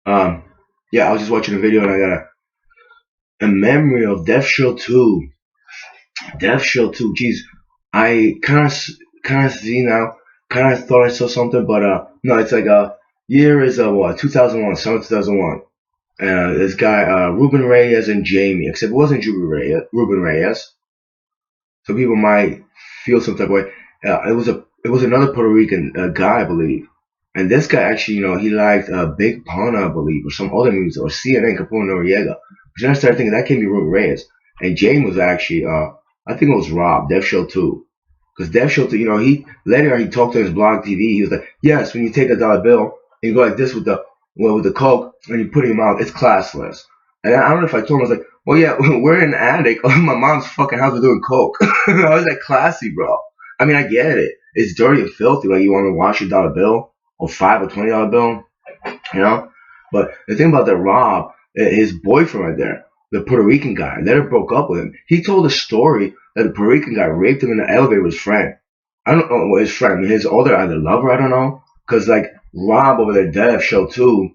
Um, yeah, I was just watching a video and I got a memory of Death Shield 2. Death Shield 2. Jeez, I kind of see now. Kind of thought I saw something, but no, it's like year is what 2001, summer 2001. This guy Ruben Reyes and Jamie, except it wasn't Ruben Reyes. So people might feel some type of way. It was another Puerto Rican guy, I believe. And this guy actually, he liked Big Pun, I believe, or some other music, or CNN Capone Noriega. But then I started thinking that can't be Ruben Reyes. And James was actually, I think it was Rob, Def Show 2. Because Def Show 2, he talked to his blog TV. He was like, yes, when you take $1 bill and you go like this with the Coke and you put it in your mouth, it's classless. And I don't know if I told him, I was like, well, yeah, we're in an attic. My mom's fucking house, we're doing Coke. I was like, classy, bro. I mean, I get it. It's dirty and filthy. Like, you want to wash your dollar bill or $5 or $20 bill, you know? But the thing about that Rob, his boyfriend right there, the Puerto Rican guy, later broke up with him. He told a story that the Puerto Rican guy raped him in the elevator with his friend. I don't know what his friend, his other either lover, I don't know. Because, like, Rob over there, Dev Show 2,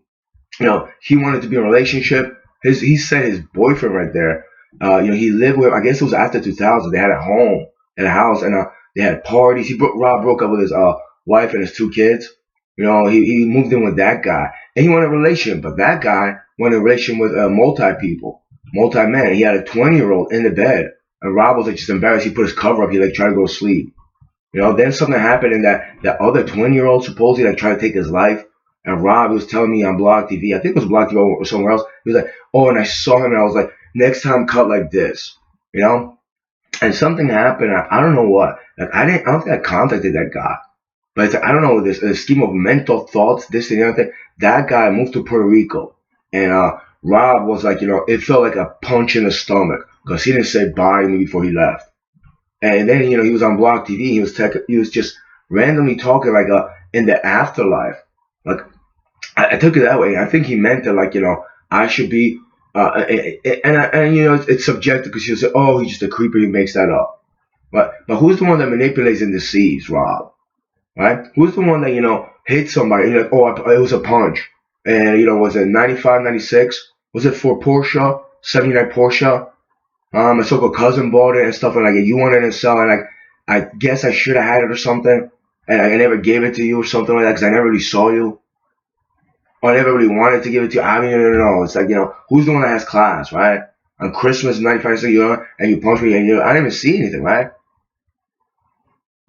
he wanted to be in a relationship. He said his boyfriend right there, he lived with, I guess it was after 2000, they had a home and a house, and they had parties. Rob broke up with his wife and his 2 kids. He moved in with that guy, and he wanted a relationship, but that guy wanted a relationship with multi-men. He had a 20-year-old in the bed, and Rob was like just embarrassed. He put his cover up. He like tried to go to sleep. Then something happened, and that other 20-year-old supposedly like tried to take his life. And Rob was telling me on Blog TV, I think it was Blog TV or somewhere else. He was like, oh, and I saw him, and I was like, next time cut like this, And something happened. I don't know what. Like I don't think I contacted that guy. But it's, I don't know, this a scheme of mental thoughts, this and the other thing. That guy moved to Puerto Rico, and Rob was like, it felt like a punch in the stomach because he didn't say bye to me before he left. And then he was on Block TV. He was just randomly talking like in the afterlife. Like I took it that way. I think he meant that like I should be it's subjective because he'll say, oh, he's just a creeper. He makes that up. But who's the one that manipulates and deceives, Rob? Right? Who's the one that, hit somebody? And you're like, oh, it was a punch. And, was it 95, 96? Was it for Porsche? 79 Porsche? My so-called cousin bought it and stuff. And, like, you wanted to sell. And, like, I guess I should have had it or something. And I never gave it to you or something like that because I never really saw you. Or I never really wanted to give it to you. I mean, no. It's like, who's the one that has class, right? On Christmas 95, and you punch me and I didn't even see anything, right?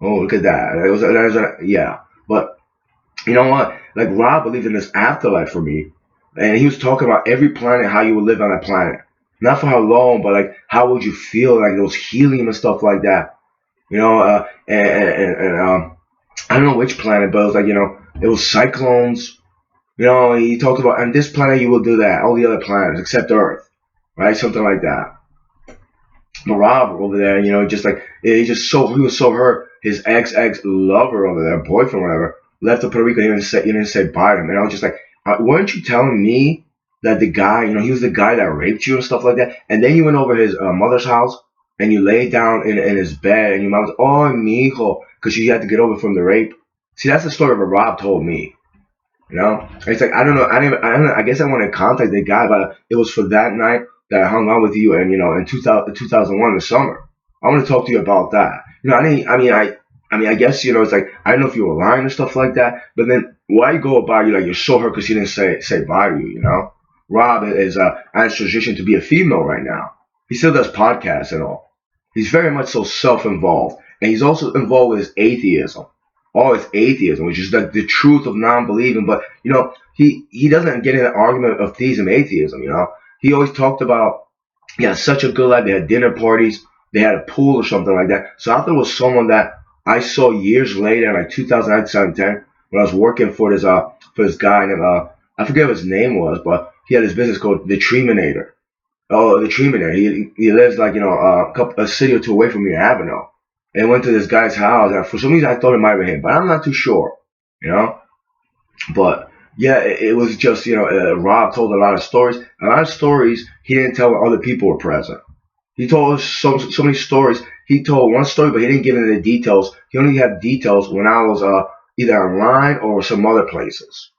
Oh, look at that. Yeah. But you know what? Like Rob believed in this afterlife for me. And he was talking about every planet, how you would live on that planet. Not for how long, but like how would you feel, like those helium and stuff like that. I don't know which planet, but it was like, it was cyclones. He talked about on this planet you will do that, all the other planets except Earth. Right? Something like that. But Rob over there, just like he was so hurt. His ex lover over there, boyfriend, whatever, left to Puerto Rico. He didn't say bye to him, and I was just like, weren't you telling me that the guy, he was the guy that raped you and stuff like that? And then you went over his mother's house and you laid down in his bed, and your mom was, oh, mijo, because she had to get over from the rape. See, that's the story that Rob told me. It's like I don't know. I don't know. I guess I want to contact the guy, but it was for that night that I hung out with you, and in 2001 in the summer. I want to talk to you about that. I guess it's like I don't know if you were lying and stuff like that, but then why go about you like you're so hurt because he didn't say bye to you? Rob is on his transition to be a female right now. He still does podcasts and all. He's very much so self-involved, and he's also involved with his atheism. All his atheism, which is like the truth of non-believing. But he doesn't get in an argument of theism, atheism. He always talked about he had such a good life. They had dinner parties. They had a pool or something like that. So I thought it was someone that I saw years later, like 2009, 2010, when I was working for this guy named I forget what his name was, but he had his business called The Treeminator. Oh, The Treeminator. He lives like a city or two away from me in Avenel. And went to this guy's house, and for some reason I thought it might be him, but I'm not too sure. But yeah, it was just Rob told a lot of stories. A lot of stories he didn't tell when other people were present. He told us so many stories. He told one story, but he didn't give any the details. He only had details when I was either online or some other places.